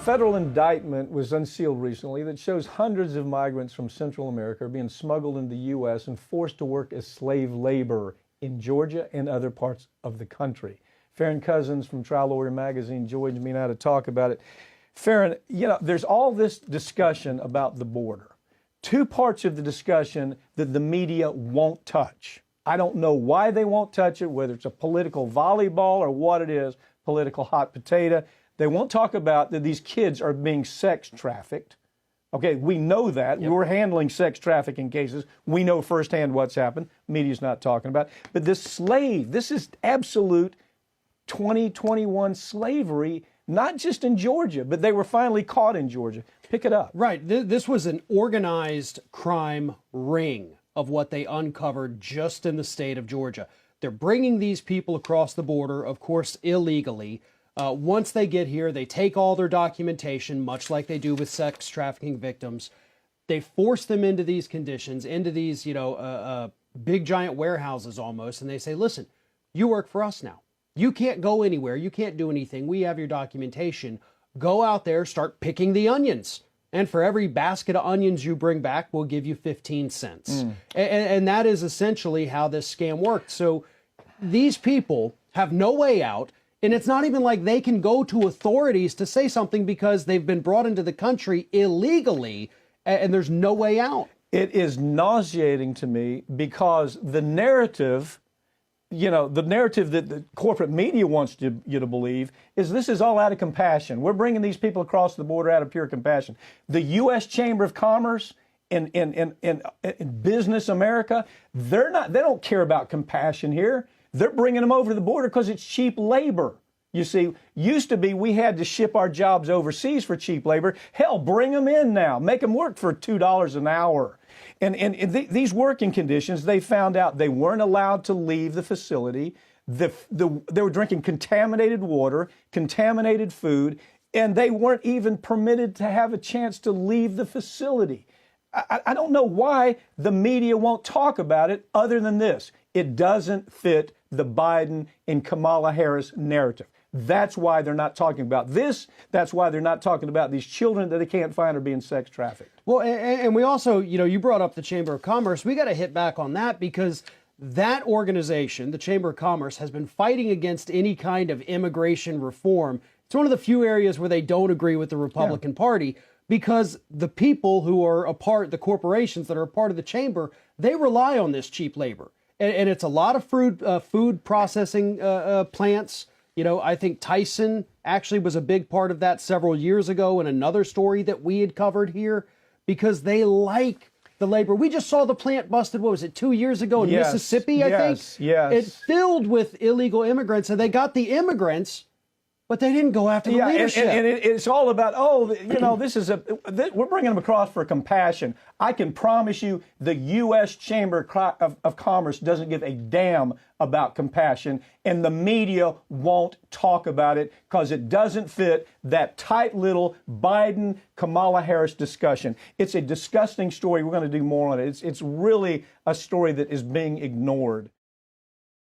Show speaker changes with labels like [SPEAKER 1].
[SPEAKER 1] federal indictment was unsealed recently that shows hundreds of migrants from Central America are being smuggled into the U.S. and forced to work as slave labor in Georgia and other parts of the country. Farron Cousins from Trial Lawyer Magazine joins me now to talk about it. Farron, there's all this discussion about the border. Two parts of the discussion that the media won't touch. I don't know why they won't touch it, whether it's a political volleyball or what it is, political hot potato. They won't talk about that these kids are being sex trafficked. Okay, we know that. Yep. We're handling sex trafficking cases. We know firsthand what's happened. Media's not talking about it. But this is absolute 2021 slavery, not just in Georgia, but they were finally caught in Georgia. Pick it up.
[SPEAKER 2] Right. This was an organized crime ring of what they uncovered just in the state of Georgia. They're bringing these people across the border, of course, illegally. Once they get here, they take all their documentation, much like they do with sex trafficking victims. They force them into these conditions, into these, big giant warehouses almost, and they say, listen, you work for us now. You can't go anywhere. You can't do anything. We have your documentation. Go out there, start picking the onions. And for every basket of onions you bring back, we'll give you 15 cents. And that is essentially how this scam worked. So these people have no way out. And it's not even like they can go to authorities to say something because they've been brought into the country illegally and there's no way out.
[SPEAKER 1] It is nauseating to me because the narrative, the narrative that the corporate media wants you to believe is this is all out of compassion. We're bringing these people across the border out of pure compassion. The U.S. Chamber of Commerce in business America, they don't care about compassion here. They're bringing them over the border because it's cheap labor. You see, used to be we had to ship our jobs overseas for cheap labor. Hell, bring them in now. Make them work for $2 an hour. And these working conditions, they found out they weren't allowed to leave the facility. They were drinking contaminated water, contaminated food, and they weren't even permitted to have a chance to leave the facility. I don't know why the media won't talk about it other than this. It doesn't fit the Biden and Kamala Harris narrative. That's why they're not talking about this. That's why they're not talking about these children that they can't find are being sex trafficked.
[SPEAKER 2] Well, and we also, you brought up the Chamber of Commerce. We got to hit back on that because that organization, the Chamber of Commerce, has been fighting against any kind of immigration reform. It's one of the few areas where they don't agree with the Republican Party because the people who are the corporations that are a part of the chamber, they rely on this cheap labor. And it's a lot of food processing plants. I think Tyson actually was a big part of that several years ago in another story that we had covered here because they like the labor. We just saw the plant busted, 2 years ago in Mississippi, I think?
[SPEAKER 1] Yes.
[SPEAKER 2] It filled with illegal immigrants, and they got the immigrants, but they didn't go after the leadership.
[SPEAKER 1] And it's all about, we're bringing them across for compassion. I can promise you the U.S. Chamber of Commerce doesn't give a damn about compassion, and the media won't talk about it because it doesn't fit that tight little Biden-Kamala Harris discussion. It's a disgusting story. We're going to do more on it. It's really a story that is being ignored.